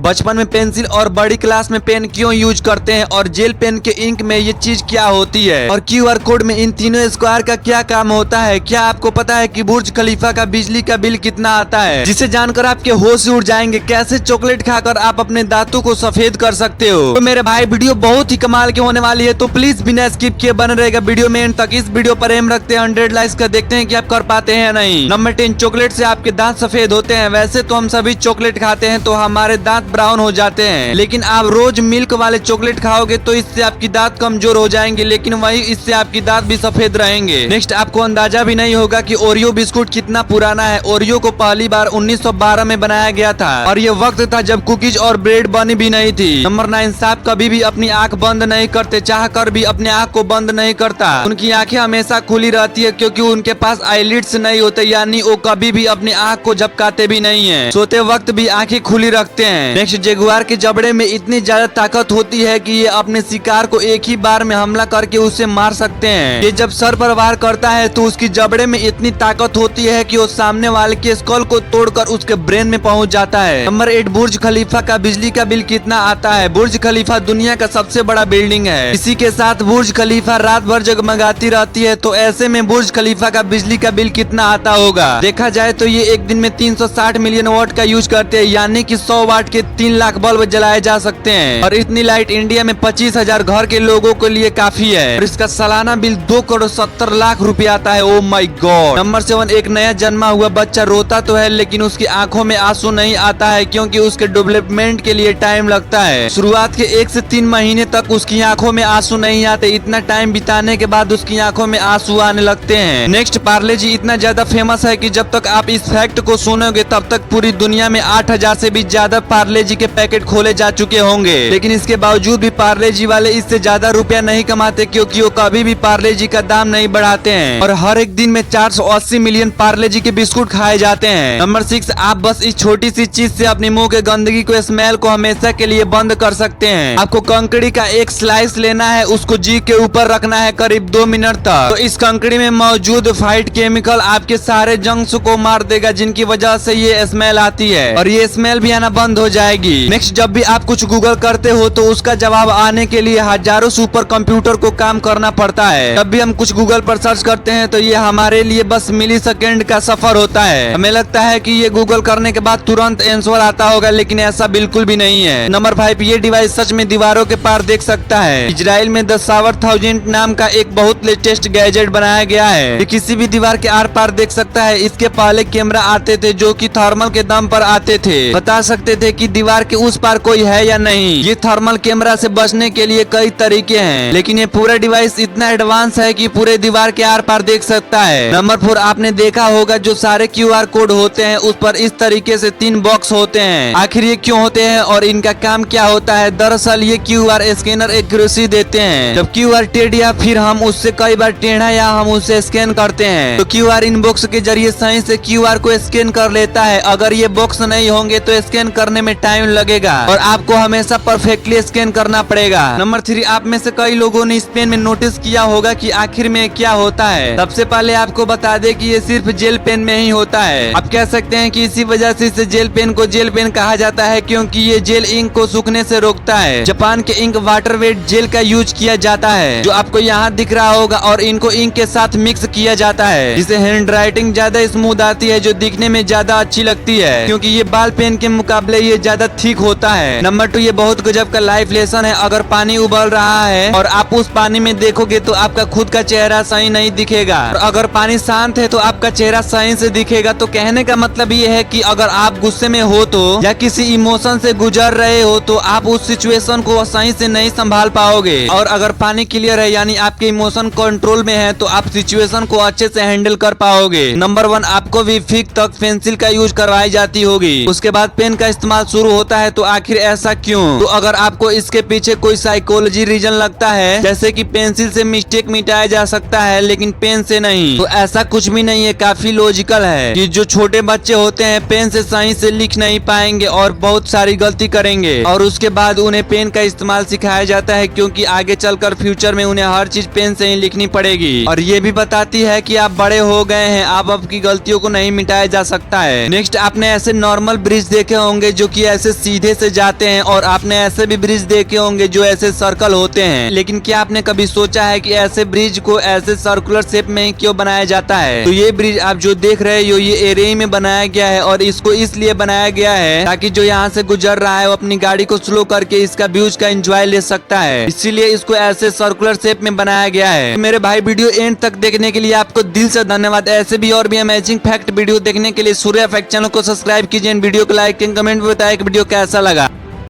बचपन में पेंसिल और बड़ी क्लास में पेन क्यों यूज करते हैं और जेल पेन के इंक में ये चीज क्या होती है और QR कोड में इन तीनों स्क्वायर का क्या काम होता है। क्या आपको पता है कि बुर्ज खलीफा का बिजली का बिल कितना आता है, जिसे जानकर आपके होश उड़ जाएंगे। कैसे चॉकलेट खाकर आप अपने दांतों को सफेद कर सकते हो। तो मेरे भाई वीडियो बहुत ही कमाल की होने वाली है, तो प्लीज बिना स्किप किए बने रहेगा वीडियो में एंड तक। इस वीडियो पर एम रखते हैं 100 लाइक्स का, देखते हैं कि आप कर पाते हैं या नहीं। नंबर 10, चॉकलेट से आपके दांत सफेद होते हैं। वैसे तो हम सभी चॉकलेट खाते हैं तो हमारे दांत ब्राउन हो जाते हैं, लेकिन आप रोज मिल्क वाले चॉकलेट खाओगे तो इससे आपकी दांत कमजोर हो जाएंगे, लेकिन वही इससे आपकी दांत भी सफेद रहेंगे। नेक्स्ट, आपको अंदाजा भी नहीं होगा कि ओरियो बिस्कुट कितना पुराना है। ओरियो को पहली बार 1912 में बनाया गया था और ये वक्त था जब कुकीज और ब्रेड बनी भी नहीं थी। नंबर 9, सांप कभी भी अपनी आंख बंद नहीं करते, चाह कर भी अपने आंख को बंद नहीं करता। उनकी आंखें हमेशा खुली रहती है क्योंकि उनके पास आईलिड्स नहीं होते, यानी वो कभी भी अपनी आंख को झपकाते भी नहीं है। सोते वक्त भी आंखें खुली रखते हैं। नेक्स्ट, जगुआर के जबड़े में इतनी ज्यादा ताकत होती है कि ये अपने शिकार को एक ही बार में हमला करके उसे मार सकते हैं। ये जब सर पर वार करता है तो उसकी जबड़े में इतनी ताकत होती है कि वो सामने वाले के स्कल को तोड़कर उसके ब्रेन में पहुंच जाता है। नंबर 8, बुर्ज खलीफा का बिजली का बिल कितना आता है। बुर्ज खलीफा दुनिया का सबसे बड़ा बिल्डिंग है। इसी के साथ बुर्ज खलीफा रात भर जगमगाती रहती है, तो ऐसे में बुर्ज खलीफा का बिजली का बिल कितना आता होगा। देखा जाए तो ये एक दिन में 360 मिलियन वाट का यूज करते हैं, यानी कि 100 वाट के 3 लाख बल्ब जलाए जा सकते हैं और इतनी लाइट इंडिया में 25,000 घर के लोगों के लिए काफी है और इसका सालाना बिल 2,70,00,000 रुपए आता है। Oh my God. नंबर 7, एक नया जन्मा हुआ बच्चा रोता तो है लेकिन उसकी आंखों में आंसू नहीं आता है क्योंकि उसके डेवलपमेंट के लिए टाइम लगता है। शुरुआत के 1 से 3 महीने तक उसकी आंखों में आंसू नहीं आते, इतना टाइम बिताने के बाद उसकी आंखों में आंसू आने लगते हैं। नेक्स्ट, पार्ले जी इतना ज्यादा फेमस है कि जब तक आप इस फैक्ट को सुनोगे तब तक पूरी दुनिया में 8,000 से भी ज्यादा पार्ले जी के पैकेट खोले जा चुके होंगे, लेकिन इसके बावजूद भी पार्ले जी वाले इससे ज्यादा रुपया नहीं कमाते क्योंकि वो कभी भी पार्ले जी का दाम नहीं बढ़ाते हैं और हर एक दिन में 480 मिलियन पार्ले जी के बिस्कुट खाए जाते हैं। नंबर 6, आप बस इस छोटी सी चीज से अपने मुंह के गंदगी को, स्मेल को हमेशा के लिए बंद कर सकते हैं। आपको कंकड़ी का एक स्लाइस लेना है, उसको जी के ऊपर रखना है करीब 2 मिनट तक, तो इस कंकड़ी में मौजूद फाइट केमिकल आपके सारे जंक्स को मार देगा, जिनकी वजह से ये स्मेल आती है और ये स्मेल भी आना बंद हो जाएगी। नेक्स्ट, जब भी आप कुछ गूगल करते हो तो उसका जवाब आने के लिए हजारों सुपर कंप्यूटर को काम करना पड़ता है। जब भी हम कुछ गूगल पर सर्च करते हैं तो ये हमारे लिए बस मिलीसेकंड का सफर होता है। हमें लगता है कि ये गूगल करने के बाद तुरंत आंसर आता होगा, लेकिन ऐसा बिल्कुल भी नहीं है। नंबर 5, ये डिवाइस सच में दीवारों के पार देख सकता है। इजराइल में द शावर 1000 नाम का एक बहुत लेटेस्ट गैजेट बनाया गया है। ये किसी भी दीवार के आर पार देख सकता है। इसके पहले कैमरा आते थे जो कि थर्मल के दम पर आते थे, बता सकते थे कि दीवार के उस पार कोई है या नहीं। ये थर्मल कैमरा से बचने के लिए कई तरीके हैं, लेकिन ये पूरा डिवाइस इतना एडवांस है कि पूरे दीवार के आर पार देख सकता है। नंबर 4, आपने देखा होगा जो सारे QR कोड होते हैं उस पर इस तरीके से 3 बॉक्स होते हैं। आखिर ये क्यों होते हैं और इनका काम क्या होता है। दरअसल ये QR स्कैनर एक्यूरेसी देते हैं। जब QR टेढ़ या फिर हम उससे कई बार टेढ़ा या हम उसे स्कैन करते हैं तो QR इन बॉक्स के जरिए सही से QR को स्कैन कर लेता है। अगर ये बॉक्स नहीं होंगे तो स्कैन करने में टाइम लगेगा और आपको हमेशा परफेक्टली स्कैन करना पड़ेगा। नंबर 3, आप में से कई लोगों ने इस पेन में नोटिस किया होगा कि आखिर में क्या होता है। सबसे पहले आपको बता दें कि ये सिर्फ जेल पेन में ही होता है। आप कह सकते हैं कि इसी वजह से इसे जेल पेन को जेल पेन कहा जाता है क्योंकि ये जेल इंक को सूखने से रोकता है। जापान के इंक वाटर वेट जेल का यूज किया जाता है जो आपको यहाँ दिख रहा होगा और इनको इंक के साथ मिक्स किया जाता है, जिससे हैंड राइटिंग ज्यादा स्मूथ आती है जो दिखने में ज्यादा अच्छी लगती है क्योंकि ये बाल पेन के मुकाबले ये ज्यादा थिक होता है। नंबर 2, ये बहुत गजब का लाइफ लेसन है। अगर पानी उबल रहा है और आप उस पानी में देखोगे तो आपका खुद का चेहरा सही नहीं दिखेगा और अगर पानी शांत है तो आपका चेहरा सही से दिखेगा। तो कहने का मतलब ये है कि अगर आप गुस्से में हो तो या किसी इमोशन से गुजर रहे हो तो आप उस सिचुएशन को सही से नहीं संभाल पाओगे और अगर पानी क्लियर है यानी आपके इमोशन कंट्रोल में है तो आप सिचुएशन को अच्छे से हैंडल कर पाओगे। नंबर 1, आपको भी फिक तक पेंसिल का यूज करवाई जाती होगी, उसके बाद पेन का इस्तेमाल शुरू होता है। तो आखिर ऐसा क्यों? तो अगर आपको इसके पीछे कोई साइकोलॉजी रीजन लगता है जैसे कि पेंसिल से मिस्टेक मिटाया जा सकता है लेकिन पेन से नहीं, तो ऐसा कुछ भी नहीं है। काफी लॉजिकल है कि जो छोटे बच्चे होते हैं पेन से सही से लिख नहीं पाएंगे और बहुत सारी गलती करेंगे और उसके बाद उन्हें पेन का इस्तेमाल सिखाया जाता है क्योंकि आगे चलकर फ्यूचर में उन्हें हर चीज पेन से ही लिखनी पड़ेगी और ये भी बताती है कि आप बड़े हो गए हैं, आप आपकी गलतियों को नहीं मिटाया जा सकता है। नेक्स्ट, आपने ऐसे नॉर्मल ब्रिज देखे होंगे जो कि कैसे सीधे से जाते हैं, और आपने ऐसे भी ब्रिज देखे होंगे जो ऐसे सर्कल होते हैं। लेकिन क्या आपने कभी सोचा है कि ऐसे ब्रिज को ऐसे सर्कुलर शेप में ही क्यों बनाया जाता है? तो ये ब्रिज आप जो देख रहे हो ये एरिया में बनाया गया है, और इसको इसलिए बनाया गया है ताकि जो यहाँ से गुजर रहा है वो अपनी गाड़ी को स्लो करके इसका व्यूज का एंजॉय ले सकता है। इसीलिए इसको ऐसे सर्कुलर शेप में बनाया गया है। मेरे भाई वीडियो एंड तक देखने के लिए आपको दिल से धन्यवाद। ऐसे भी और भी अमेजिंग फैक्ट वीडियो देखने के लिए सूर्या फैक्ट चैनल को सब्सक्राइब कीजिए। वीडियो को लाइक कमेंट में बताएं कि वीडियो कैसा लगा।